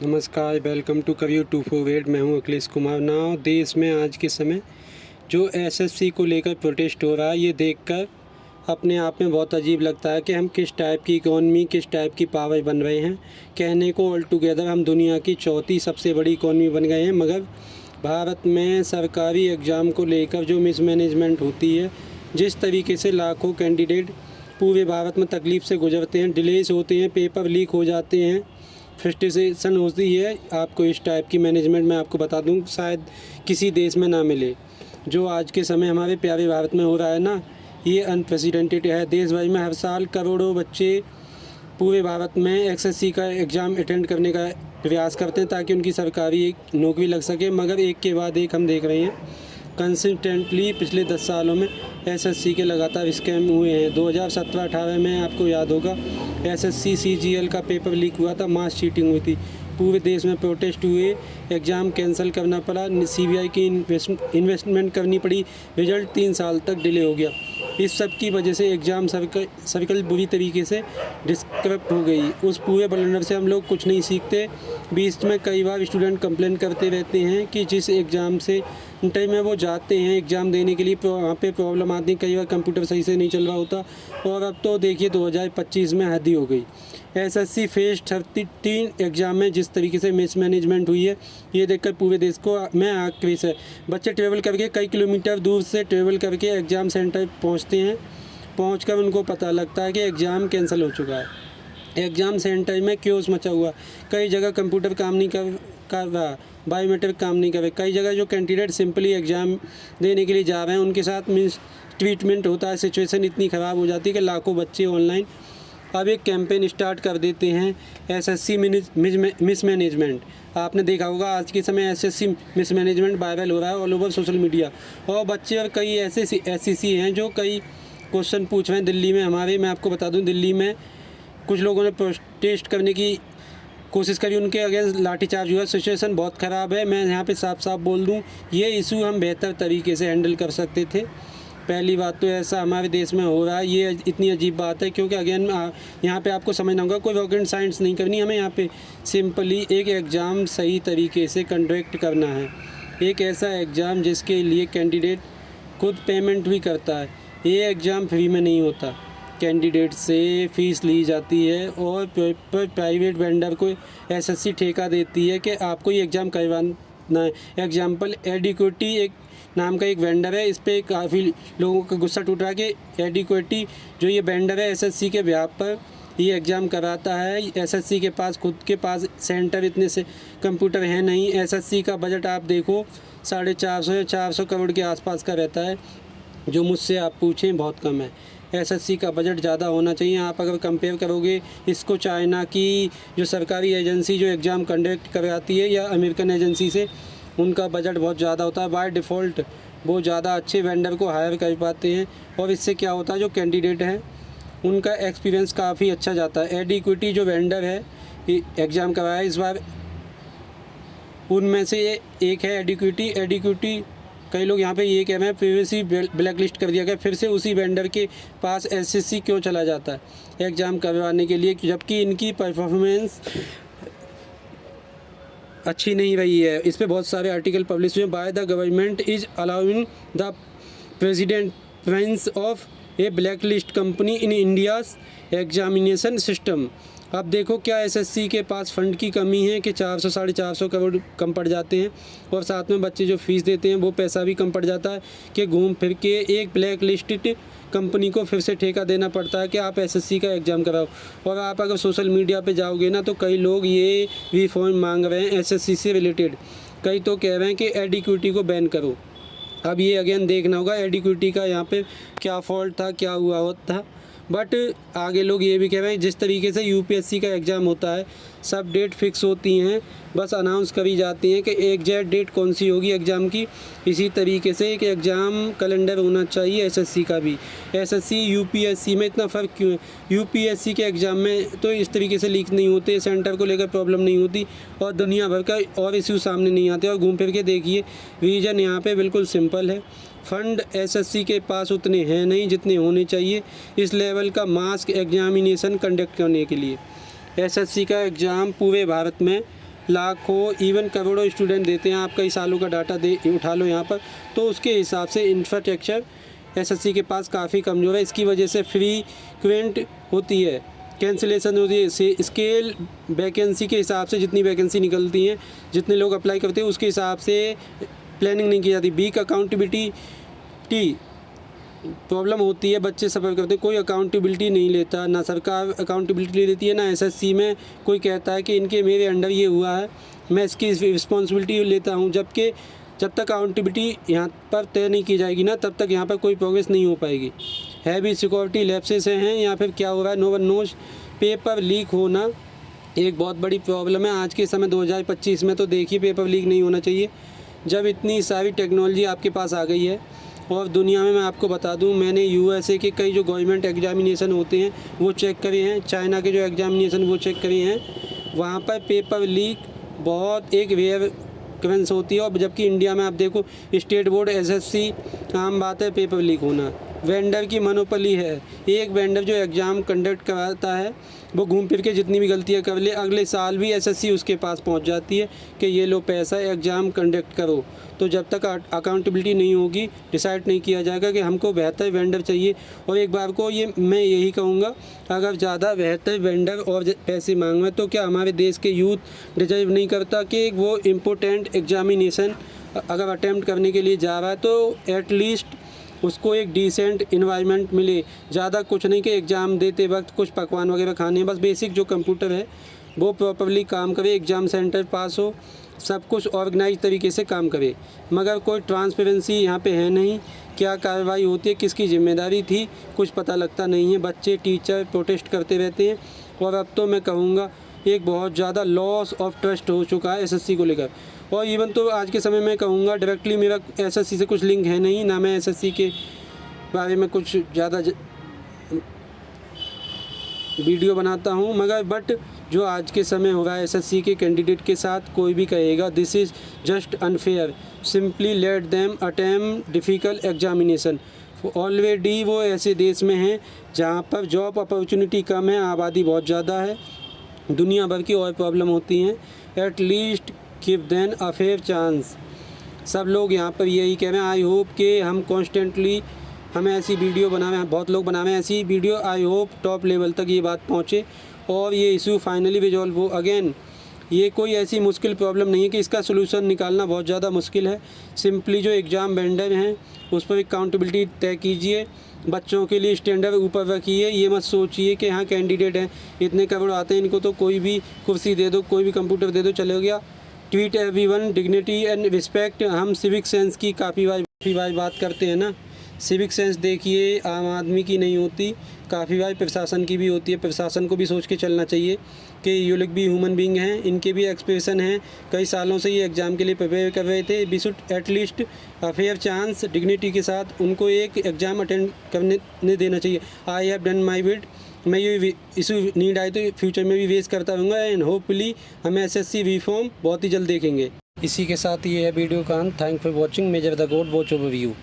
नमस्कार, welcome to career 248। मैं हूं अखिलेश कुमार। नाव देश में आज के समय जो एसएससी को लेकर प्रोटेस्ट हो रहा है, ये देखकर अपने आप में बहुत अजीब लगता है कि हम किस टाइप की इकोनॉमी, किस टाइप की पावर बन रहे हैं। कहने को ऑल टुगेदर हम दुनिया की चौथी सबसे बड़ी इकोनॉमी बन गए हैं, मगर भारत में सरकारी एग्ज़ाम को लेकर जो मिसमैनेजमेंट होती है, जिस तरीके से लाखों कैंडिडेट पूरे भारत में तकलीफ़ से गुजरते हैं, डिलेस होते हैं, पेपर लीक हो जाते हैं, फ्रस्ट्रेशन होती है। आपको इस टाइप की मैनेजमेंट मैं आपको बता दूं, शायद किसी देश में ना मिले। जो आज के समय हमारे प्यारे भारत में हो रहा है ना, ये अनप्रेसिडेंटेड है। देश भर में हर साल करोड़ों बच्चे पूरे भारत में एसएससी का एग्ज़ाम अटेंड करने का प्रयास करते हैं ताकि उनकी सरकारी एक नौकरी लग सके, मगर एक के बाद एक हम देख रहे हैं कंसिस्टेंटली पिछले 10 सालों में एसएससी के लगातार स्कैम हुए हैं। 2017-18 में आपको याद होगा एसएससी सीजीएल का पेपर लीक हुआ था, मास चीटिंग हुई थी, पूरे देश में प्रोटेस्ट हुए, एग्ज़ाम कैंसिल करना पड़ा, सीबीआई की इन्वेस्टमेंट करनी पड़ी, रिजल्ट 3 साल तक डिले हो गया। इस सब की वजह से एग्ज़ाम सर्कल बुरी तरीके से डिस्क्रप्ट हो गई। उस पूरे ब्लंडर से हम लोग कुछ नहीं सीखते। बीच में कई बार स्टूडेंट कंप्लेन करते रहते हैं कि जिस एग्ज़ाम से टाइम में वो जाते हैं एग्ज़ाम देने के लिए, वहाँ पे प्रॉब्लम आती है, कई बार कंप्यूटर सही से नहीं चल रहा होता। और अब तो देखिए 2025 में हद ही हो गई। एसएससी फेज 33 एग्ज़ाम में जिस तरीके से मिसमैनेजमेंट हुई है, ये देखकर पूरे देश को मैं आक्रोश है। बच्चे ट्रेवल करके कई किलोमीटर दूर से ट्रेवल करके एग्ज़ाम सेंटर पहुंचते हैं, पहुंचकर उनको पता लगता है कि एग्ज़ाम कैंसिल हो चुका है। एग्ज़ाम सेंटर में क्योस मचा हुआ, कई जगह कंप्यूटर काम नहीं कर रहा, बायोमेट्रिक काम नहीं कर रहे, कई जगह जो कैंडिडेट सिंपली एग्ज़ाम देने के लिए जा रहे हैं उनके साथ मिस ट्रीटमेंट होता है। सिचुएशन इतनी ख़राब हो जाती है कि लाखों बच्चे ऑनलाइन अब एक कैंपेन स्टार्ट कर देते हैं एसएससी मिसमैनेजमेंट। आपने देखा होगा आज के समय एसएससी मिसमैनेजमेंट वायरल हो रहा है ऑल ओवर सोशल मीडिया। और बच्चे और कई ऐसे एसएससी हैं जो कई क्वेश्चन पूछ रहे हैं। दिल्ली में मैं आपको बता दूं, दिल्ली में कुछ लोगों ने प्रोटेस्ट करने की कोशिश करी, उनके अगेंस्ट लाठीचार्ज हुआ। सिचुएशन बहुत ख़राब है। मैं यहाँ पे साफ साफ बोल दूँ, ये इशू हम बेहतर तरीके से हैंडल कर सकते थे। पहली बात तो ऐसा हमारे देश में हो रहा है, ये इतनी अजीब बात है, क्योंकि अगेन यहाँ पे आपको समझना होगा, कोई रॉकेट साइंस नहीं करनी हमें। यहाँ पे सिंपली एक एग्ज़ाम सही तरीके से कंडक्ट करना है, एक ऐसा एग्ज़ाम जिसके लिए कैंडिडेट खुद पेमेंट भी करता है। ये एग्ज़ाम फ्री में नहीं होता, कैंडिडेट से फ़ीस ली जाती है और प्राइवेट वेंडर को एसएससी ठेका देती है कि आपको ये एग्ज़ाम करवाना है। एग्जाम्पल एडिक्विटी एक नाम का एक वेंडर है, इस पर काफ़ी लोगों का गुस्सा टूट रहा है कि एडिक्विटी जो ये वेंडर है एसएससी के ब्याह पर ये एग्ज़ाम कराता है। एसएससी के पास खुद के पास सेंटर इतने से कंप्यूटर है नहीं। एसएससी का बजट आप देखो 450 या 400 करोड़ के आसपास का रहता है, जो मुझसे आप पूछें बहुत कम है। एसएससी का बजट ज़्यादा होना चाहिए। आप अगर कंपेयर करोगे इसको चाइना की जो सरकारी एजेंसी जो एग्ज़ाम कंडक्ट कराती है या अमेरिकन एजेंसी से, उनका बजट बहुत ज़्यादा होता है। बाय डिफ़ॉल्ट वो ज़्यादा अच्छे वेंडर को हायर कर पाते हैं और इससे क्या होता है, जो कैंडिडेट हैं उनका एक्सपीरियंस काफ़ी अच्छा जाता है। एडिक्विटी जो वेंडर है एग्ज़ाम कराया इस बार, उनमें से एक है एडिक्विटी। कई लोग यहाँ पे ये कह रहे हैं प्रीवियसली ब्लैक लिस्ट कर दिया गया, फिर से उसी वेंडर के पास एसएससी क्यों चला जाता है एग्ज़ाम करवाने के लिए, जबकि इनकी परफॉर्मेंस अच्छी नहीं रही है। इस पे बहुत सारे आर्टिकल पब्लिश हुए। By the government is allowing the president of A black list company in India's examination system. अब देखो क्या एसएससी के पास फ़ंड की कमी है कि 400 साढ़े 400 करोड़ कम पड़ जाते हैं, और साथ में बच्चे जो फ़ीस देते हैं वो पैसा भी कम पड़ जाता है कि घूम फिर के एक ब्लैक लिस्टेड कंपनी को फिर से ठेका देना पड़ता है कि आप एसएससी का एग्ज़ाम कराओ। और आप अगर सोशल मीडिया पे जाओगे ना, तो कई लोग ये रिफॉर्म मांग रहे हैं एसएससी से रिलेटेड। कई तो कह रहे हैं कि एडिक्विटी को बैन करो। अब ये अगेन देखना होगा एडिक्विटी का यहाँ पे क्या फ़ॉल्ट था, क्या हुआ था। बट आगे लोग ये भी कह रहे हैं जिस तरीके से यूपीएससी का एग्ज़ाम होता है, सब डेट फिक्स होती हैं, बस अनाउंस करी जाती हैं कि एग्जैक्ट डेट कौन सी होगी एग्ज़ाम की। इसी तरीके से एक एग्ज़ाम कैलेंडर होना चाहिए एसएससी का भी। एसएससी यूपीएससी में इतना फ़र्क क्यों है? यूपीएससी के एग्ज़ाम में तो इस तरीके से लीक नहीं होते, सेंटर को लेकर प्रॉब्लम नहीं होती और दुनिया भर का और इश्यू सामने नहीं आते। और घूम फिर के देखिए रीज़न यहाँ पे बिल्कुल सिंपल है, फ़ंड एसएससी के पास उतने हैं नहीं जितने होने चाहिए इस लेवल का मास्क एग्जामिनेशन कंडक्ट करने के लिए। एसएससी का एग्ज़ाम पूरे भारत में लाखों इवन करोड़ों स्टूडेंट देते हैं। आप कई सालों का डाटा दे उठा लो यहाँ पर, तो उसके हिसाब से इंफ्रास्ट्रक्चर एसएससी के पास काफ़ी कमज़ोर है। इसकी वजह से फ्रीक्वेंट होती है, कैंसिलेशन होती है। स्केल वैकेंसी के हिसाब से जितनी वैकेंसी निकलती हैं, जितने लोग अप्लाई करते हैं, उसके हिसाब से प्लानिंग नहीं की जाती। वीक अकाउंटेबिलिटी प्रॉब्लम होती है, बच्चे सफ़र करते हैं, कोई अकाउंटेबिलिटी नहीं लेता, ना सरकार अकाउंटेबिलिटी लेती है, ना एसएससी में कोई कहता है कि इनके मेरे अंडर ये हुआ है, मैं इसकी रिस्पॉन्सिबिलिटी लेता हूँ। जबकि जब तक अकाउंटेबिलिटी यहाँ पर तय नहीं की जाएगी ना, तब तक यहाँ पर कोई प्रोग्रेस नहीं हो पाएगी। हैवी सिक्योरिटी लैप्सेस हैं या फिर क्या हो रहा है, no one knows. Paper leak होना एक बहुत बड़ी प्रॉब्लम है आज के समय 2025 में। तो देखिए, पेपर लीक नहीं होना चाहिए जब इतनी सारी टेक्नोलॉजी आपके पास आ गई है। और दुनिया में मैं आपको बता दूं, मैंने यूएसए के कई जो गवर्नमेंट एग्जामिनेशन होते हैं वो चेक करे हैं, चाइना के जो एग्जामिनेशन वो चेक करे हैं। वहाँ पर पेपर लीक बहुत एक रेयर ऑकरेंस होती है। और जबकि इंडिया में आप देखो, स्टेट बोर्ड, एसएससी, आम बात है पेपर लीक होना। वेंडर की मोनोपोली है। एक वेंडर जो एग्ज़ाम कंडक्ट कराता है वो घूम फिर के जितनी भी गलतियां कर ले, अगले साल भी एसएससी उसके पास पहुंच जाती है कि ये लो पैसा, एग्ज़ाम कंडक्ट करो। तो जब तक अकाउंटेबिलिटी नहीं होगी, डिसाइड नहीं किया जाएगा कि हमको बेहतर वेंडर चाहिए। और एक बार को ये मैं यही कहूँगा, अगर ज़्यादा बेहतर वेंडर और पैसे मांगे तो क्या हमारे देश के यूथ डिजर्व नहीं करता कि वो इम्पोर्टेंट एग्जामिनेशन अगर अटैम्प्ट करने के लिए जा रहा है तो एटलीस्ट उसको एक डिसेंट इन्वायरमेंट मिले। ज़्यादा कुछ नहीं कि एग्ज़ाम देते वक्त कुछ पकवान वगैरह खाने, बस बेसिक जो कंप्यूटर है वो प्रॉपरली काम करे, एग्ज़ाम सेंटर पास हो, सब कुछ ऑर्गेनाइज तरीके से काम करे। मगर कोई ट्रांसपेरेंसी यहाँ पे है नहीं, क्या कार्रवाई होती है, किसकी जिम्मेदारी थी, कुछ पता लगता नहीं है। बच्चे, टीचर प्रोटेस्ट करते रहते हैं। और अब तो मैं कहूँगा एक बहुत ज़्यादा लॉस ऑफ ट्रस्ट हो चुका है एसएससी को लेकर। और इवन तो आज के समय में कहूँगा डायरेक्टली मेरा एसएससी से कुछ लिंक है नहीं, ना मैं एसएससी के बारे में कुछ ज़्यादा वीडियो बनाता हूँ। मगर बट जो आज के समय हो रहा है एसएससी के कैंडिडेट के साथ, कोई भी कहेगा this is just unfair, simply let them attempt difficult examination. Already वो ऐसे देश में हैं जहाँ पर जॉब अपॉर्चुनिटी कम है, आबादी बहुत ज़्यादा है, दुनिया भर की और प्रॉब्लम होती हैं। At least give them a fair chance. सब लोग यहाँ पर यही कह रहे हैं। आई होप कि हम कॉन्स्टेंटली हमें ऐसी वीडियो बनावें, बहुत लोग बनावें ऐसी video. I hope top level तक ये बात पहुँचे और ये इशू फाइनली रिजॉल्व हो। अगेन, ये कोई ऐसी मुश्किल प्रॉब्लम नहीं है कि इसका सोल्यूशन निकालना बहुत ज़्यादा मुश्किल है। सिंपली जो एग्ज़ाम वेंडर हैं उस पर अकाउंटेबिलिटी तय कीजिए, बच्चों के लिए स्टैंडर्ड ऊपर रखिए। ये मत सोचिए कि हाँ कैंडिडेट हैं, इतने करोड़ आते हैं, इनको तो कोई भी कुर्सी दे दो, कोई भी कंप्यूटर दे दो, चले गया। Treat everyone dignity and respect. हम सिविक सेंस की काफ़ी बार बात करते हैं ना। सिविक सेंस देखिए आम आदमी की नहीं होती, काफ़ी बार प्रशासन की भी होती है। प्रशासन को भी सोच के चलना चाहिए कि ये लोग भी ह्यूमन बींग हैं, इनके भी एक्सप्रेशन हैं। कई सालों से ये एग्ज़ाम के लिए प्रिपेयर कर रहे थे। We should at least a fair chance, dignity के साथ उनको एक एग्ज़ाम अटेंड करने देना चाहिए। I have done my bit. मैं ये इशू नीड आए तो फ्यूचर में भी फेस करता रहूँगा एंड होपफुली हम एसएससी रिफॉर्म बहुत ही जल्द देखेंगे। इसी के साथ ये है वीडियो का अंत। Thank for watching. Measure the God watch over you.